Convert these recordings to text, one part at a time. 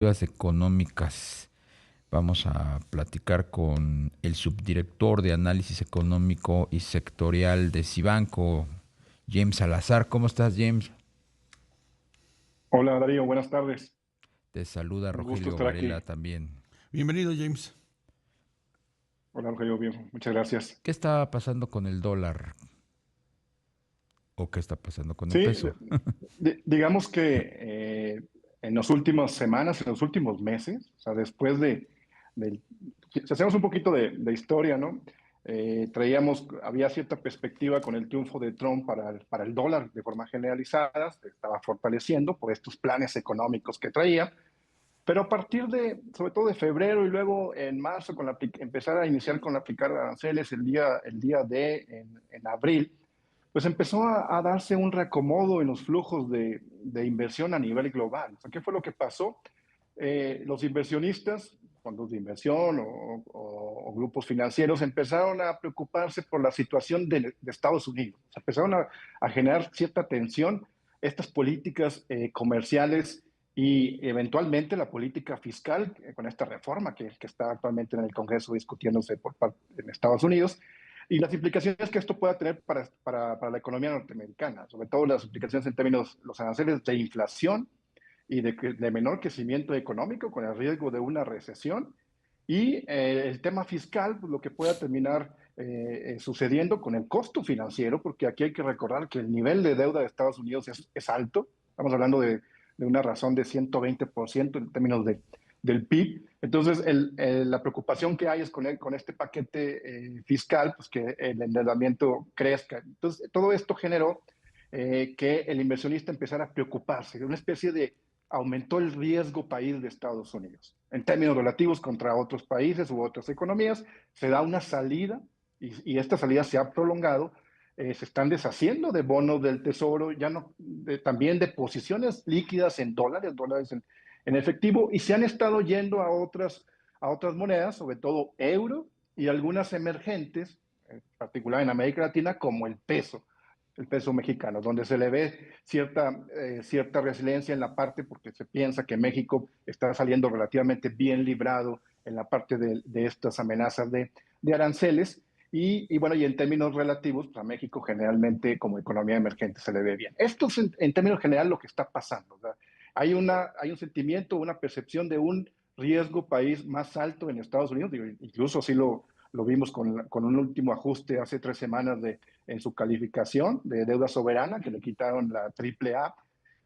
Económicas. Vamos a platicar con el subdirector de Análisis Económico y Sectorial de Cibanco, James Salazar. ¿Cómo estás, James? Hola Darío, buenas tardes. Te saluda Un gusto Rogelio estar Varela aquí. también. Bienvenido, James. Hola Rogelio, bien, muchas gracias. ¿Qué está pasando con el dólar? ¿O qué está pasando con el Sí, peso? digamos que en las últimas semanas, en los últimos meses, o sea, del- si hacemos un poquito de historia, ¿no? Había cierta perspectiva con el triunfo de Trump para el dólar de forma generalizada, se estaba fortaleciendo por estos planes económicos que traía. Pero a partir sobre todo de febrero y luego en marzo, empezar a iniciar con aplicar aranceles en abril, pues empezó a darse un reacomodo en los flujos de inversión a nivel global. O sea, ¿qué fue lo que pasó? Los inversionistas, fondos de inversión o grupos financieros, empezaron a preocuparse por la situación de Estados Unidos. O sea, empezaron a generar cierta tensión estas políticas comerciales y eventualmente la política fiscal con esta reforma que está actualmente en el Congreso discutiéndose por parte en Estados Unidos y las implicaciones que esto pueda tener para la economía norteamericana, sobre todo las implicaciones en términos, los aranceles de inflación y de menor crecimiento económico con el riesgo de una recesión y el tema fiscal, pues, lo que pueda terminar sucediendo con el costo financiero, porque aquí hay que recordar que el nivel de deuda de Estados Unidos es alto, estamos hablando de una razón de 120% en términos del PIB. Entonces, la preocupación que hay es con este paquete fiscal, pues que el endeudamiento crezca. Entonces, todo esto generó que el inversionista empezara a preocuparse, de una especie de aumentó el riesgo país de Estados Unidos. En términos relativos contra otros países u otras economías, se da una salida y esta salida se ha prolongado. Se están deshaciendo de bonos del tesoro, ya no, también de posiciones líquidas en dólares en efectivo, y se han estado yendo a otras monedas, sobre todo euro y algunas emergentes, en particular en América Latina, como el peso mexicano, donde se le ve cierta resiliencia en la parte porque se piensa que México está saliendo relativamente bien librado en la parte de estas amenazas de aranceles. Bueno, y en términos relativos, pues a México generalmente como economía emergente se le ve bien. Esto es en términos general lo que está pasando. ¿Verdad? Hay un sentimiento, una percepción de un riesgo país más alto en Estados Unidos, incluso así lo vimos con un último ajuste hace 3 semanas en su calificación de deuda soberana, que le quitaron la triple A,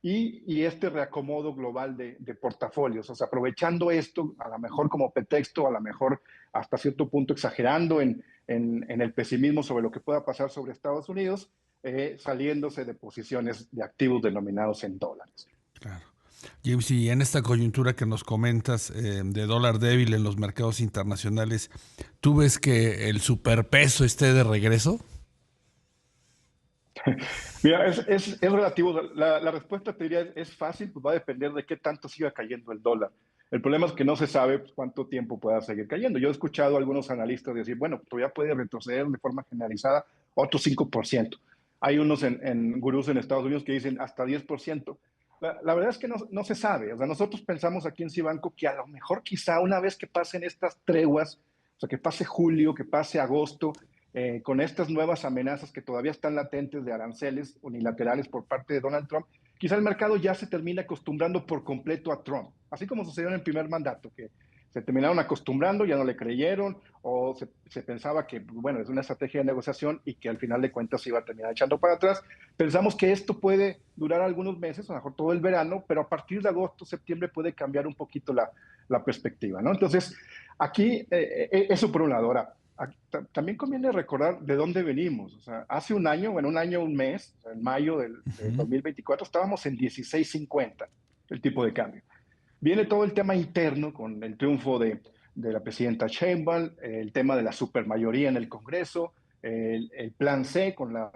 y este reacomodo global de portafolios. O sea, aprovechando esto, a lo mejor como pretexto, a lo mejor hasta cierto punto exagerando en el pesimismo sobre lo que pueda pasar sobre Estados Unidos, saliéndose de posiciones de activos denominados en dólares. Claro. James, y en esta coyuntura que nos comentas de dólar débil en los mercados internacionales, ¿tú ves que el superpeso esté de regreso? Mira, es relativo. La respuesta te diría es fácil, pues va a depender de qué tanto siga cayendo el dólar. El problema es que no se sabe pues, cuánto tiempo pueda seguir cayendo. Yo he escuchado a algunos analistas decir, bueno, todavía puede retroceder de forma generalizada otro 5%. Hay unos en gurús en Estados Unidos que dicen hasta 10%. La verdad es que no se sabe. O sea, nosotros pensamos aquí en Cibanco que a lo mejor quizá una vez que pasen estas treguas, o sea, que pase julio, que pase agosto, con estas nuevas amenazas que todavía están latentes de aranceles unilaterales por parte de Donald Trump, quizá el mercado ya se termine acostumbrando por completo a Trump, así como sucedió en el primer mandato, que se terminaron acostumbrando, ya no le creyeron, o se pensaba que, bueno, es una estrategia de negociación y que al final de cuentas se iba a terminar echando para atrás. Pensamos que esto puede durar algunos meses, a lo mejor todo el verano, pero a partir de agosto, septiembre puede cambiar un poquito la perspectiva, ¿no? Entonces, aquí, eso por un lado. Ahora, también conviene recordar de dónde venimos. O sea, hace un año, bueno, un año, un mes, o sea, en mayo del 2024, estábamos en 16.50 el tipo de cambio. Viene todo el tema interno con el triunfo de la presidenta Sheinbaum, el tema de la supermayoría en el Congreso, el plan C con la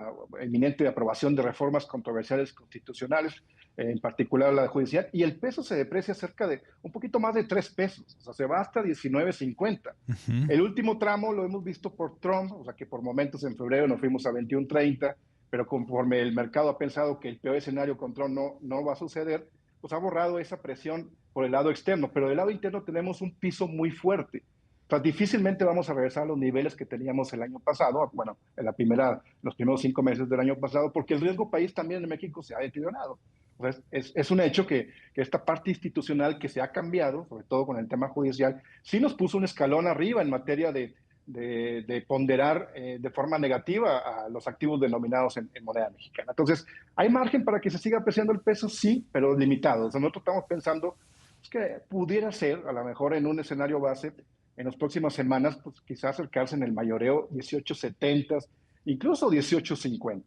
inminente aprobación de reformas controversiales constitucionales, en particular la de judicial, y el peso se deprecia cerca de un poquito más de 3 pesos, o sea, se va hasta 19.50. Ujú. El último tramo lo hemos visto por Trump, o sea que por momentos en febrero nos fuimos a 21.30, pero conforme el mercado ha pensado que el peor escenario con Trump no va a suceder, pues ha borrado esa presión por el lado externo, pero del lado interno tenemos un piso muy fuerte. O sea, difícilmente vamos a regresar a los niveles que teníamos el año pasado, bueno, los primeros 5 meses del año pasado, porque el riesgo país también en México se ha deteriorado. O sea, es un hecho que esta parte institucional que se ha cambiado, sobre todo con el tema judicial, sí nos puso un escalón arriba en materia de ponderar de forma negativa a los activos denominados en moneda mexicana. Entonces, ¿hay margen para que se siga apreciando el peso? Sí, pero limitado. O sea, nosotros estamos pensando que pudiera ser, a lo mejor en un escenario base, en las próximas semanas, pues quizás acercarse en el mayoreo 18.70, incluso 18.50.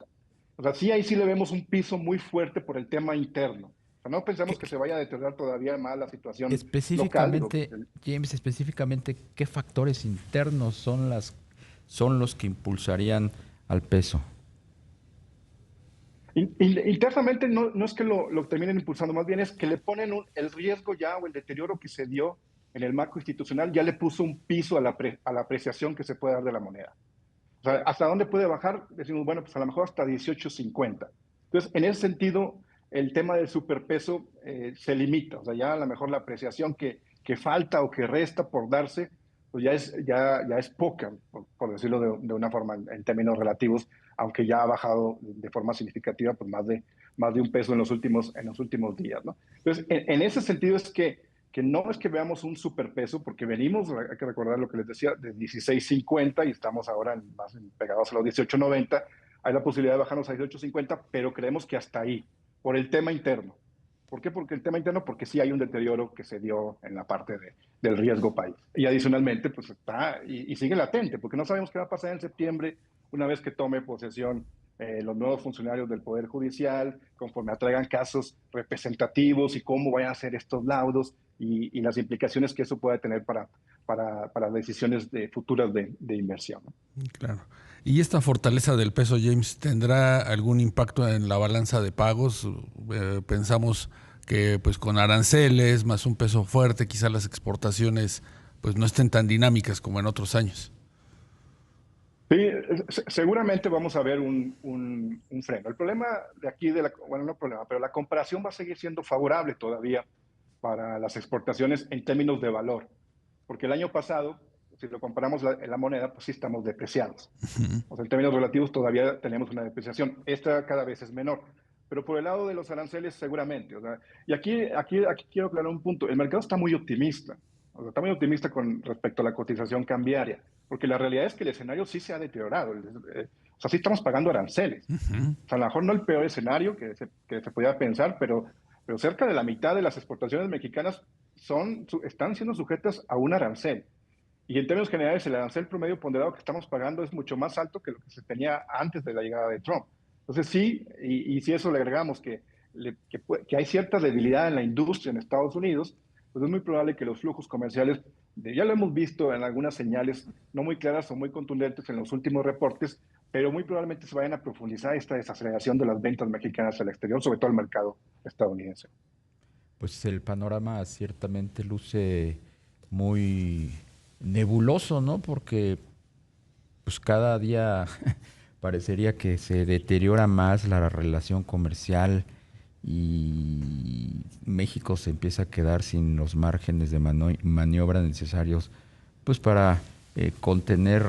O sea, sí, ahí sí le vemos un piso muy fuerte por el tema interno. O sea, no pensamos que se vaya a deteriorar todavía más la situación local. Específicamente, James, específicamente, ¿qué factores internos son los que impulsarían al peso? Internamente no es que lo terminen impulsando, más bien es que le ponen el riesgo ya o el deterioro que se dio en el marco institucional, ya le puso un piso a la apreciación que se puede dar de la moneda. O sea, ¿hasta dónde puede bajar? Decimos, bueno, pues a lo mejor hasta 18.50. Entonces, en ese sentido, el tema del superpeso se limita. O sea, ya a lo mejor la apreciación que falta o que resta por darse, pues ya es poca, por decirlo de una forma, en términos relativos, aunque ya ha bajado de forma significativa, pues más de un peso en los últimos días, ¿no? Entonces, en ese sentido es que no es que veamos un superpeso, porque venimos, hay que recordar lo que les decía, de 16.50 y estamos ahora más pegados a los 18.90. Hay la posibilidad de bajarnos a 18.50, pero creemos que hasta ahí, por el tema interno. ¿Por qué? Porque el tema interno, porque sí hay un deterioro que se dio en la parte del riesgo país. Y adicionalmente, pues está, y sigue latente, porque no sabemos qué va a pasar en septiembre, una vez que tome posesión los nuevos funcionarios del Poder Judicial, conforme atraigan casos representativos y cómo vayan a ser estos laudos y las implicaciones que eso pueda tener para decisiones futuras de inversión, ¿no? Claro. ¿Y esta fortaleza del peso, James, tendrá algún impacto en la balanza de pagos? Pensamos que pues con aranceles más un peso fuerte, quizás las exportaciones pues no estén tan dinámicas como en otros años. Sí, seguramente vamos a ver un freno. El problema de aquí, bueno, no problema, pero la comparación va a seguir siendo favorable todavía para las exportaciones en términos de valor, porque el año pasado, si lo comparamos en la moneda, pues sí estamos depreciados. O sea, en términos relativos todavía tenemos una depreciación. Esta cada vez es menor. Pero por el lado de los aranceles, seguramente. O sea, y aquí quiero aclarar un punto. El mercado está muy optimista. O sea, está muy optimista con respecto a la cotización cambiaria. Porque la realidad es que el escenario sí se ha deteriorado. O sea, sí estamos pagando aranceles. O sea, a lo mejor no el peor escenario que se podía pensar, pero cerca de la mitad de las exportaciones mexicanas están siendo sujetas a un arancel. Y en términos generales, el arancel promedio ponderado que estamos pagando es mucho más alto que lo que se tenía antes de la llegada de Trump. Entonces sí, y si eso le agregamos que hay cierta debilidad en la industria en Estados Unidos, pues es muy probable que los flujos comerciales, ya lo hemos visto en algunas señales no muy claras o muy contundentes en los últimos reportes, pero muy probablemente se vayan a profundizar esta desaceleración de las ventas mexicanas al exterior, sobre todo al mercado estadounidense. Pues el panorama ciertamente luce muy nebuloso, ¿no? Porque pues cada día parecería que se deteriora más la relación comercial y México se empieza a quedar sin los márgenes de maniobra necesarios pues para contener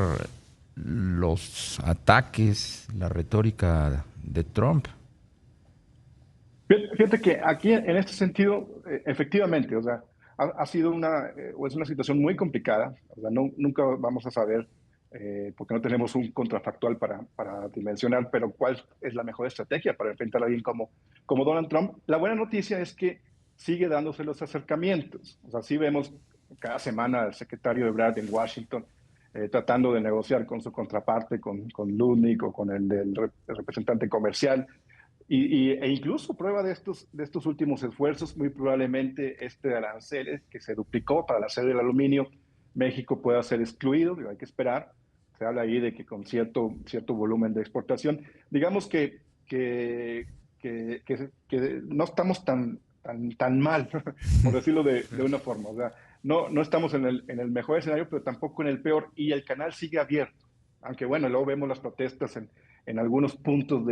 los ataques, la retórica de Trump. Fíjate que aquí en este sentido, efectivamente, o sea, ha sido o es una situación muy complicada. O sea, nunca vamos a saber, porque no tenemos un contrafactual para dimensionar, pero cuál es la mejor estrategia para enfrentar a alguien como Donald Trump. La buena noticia es que sigue dándose los acercamientos. O sea, sí vemos cada semana al secretario Ebrard en Washington tratando de negociar con su contraparte, con Lutnick o con el representante comercial. E incluso prueba de estos últimos esfuerzos, muy probablemente este arancel que se duplicó para el acero y el aluminio, México pueda ser excluido, hay que esperar. Se habla ahí de que con cierto volumen de exportación, digamos que no estamos tan mal, por decirlo de una forma. O sea, no estamos en el mejor escenario, pero tampoco en el peor, y el canal sigue abierto. Aunque bueno, luego vemos las protestas en algunos puntos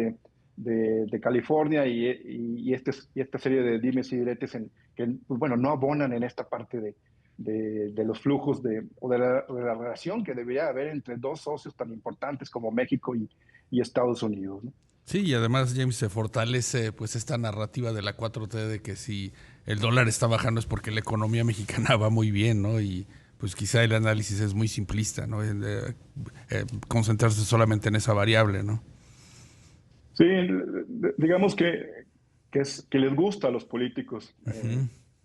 de California y esta serie de dimes y diretes que, pues, bueno, no abonan en esta parte de los flujos o de la relación que debería haber entre dos socios tan importantes como México y Estados Unidos, ¿no? Sí, y además, James, se fortalece pues esta narrativa de la 4T de que si el dólar está bajando es porque la economía mexicana va muy bien, ¿no? Y pues quizá el análisis es muy simplista, ¿no? Concentrarse solamente en esa variable, ¿no? Sí, digamos que les gusta a los políticos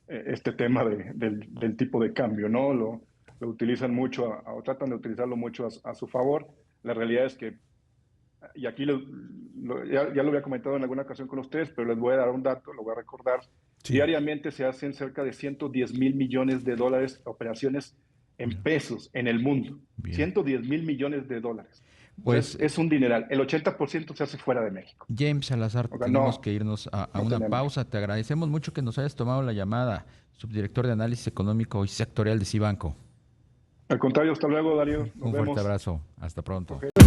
este tema del tipo de cambio, ¿no? Lo utilizan mucho o tratan de utilizarlo mucho a su favor. La realidad es que, y aquí ya lo había comentado en alguna ocasión con ustedes, pero les voy a dar un dato, lo voy a recordar. Sí. Diariamente se hacen cerca de 110,000 millones de dólares operaciones en pesos en el mundo. Bien. 110,000 millones de dólares. Pues Es un dineral. El 80% se hace fuera de México. James Salazar, O sea, tenemos no, que irnos a no una tenemos. pausa. Te agradecemos mucho que nos hayas tomado la llamada, subdirector de análisis económico y sectorial de Cibanco. Al contrario, hasta luego, Darío. Nos Un fuerte vemos. abrazo. Hasta pronto. Ok.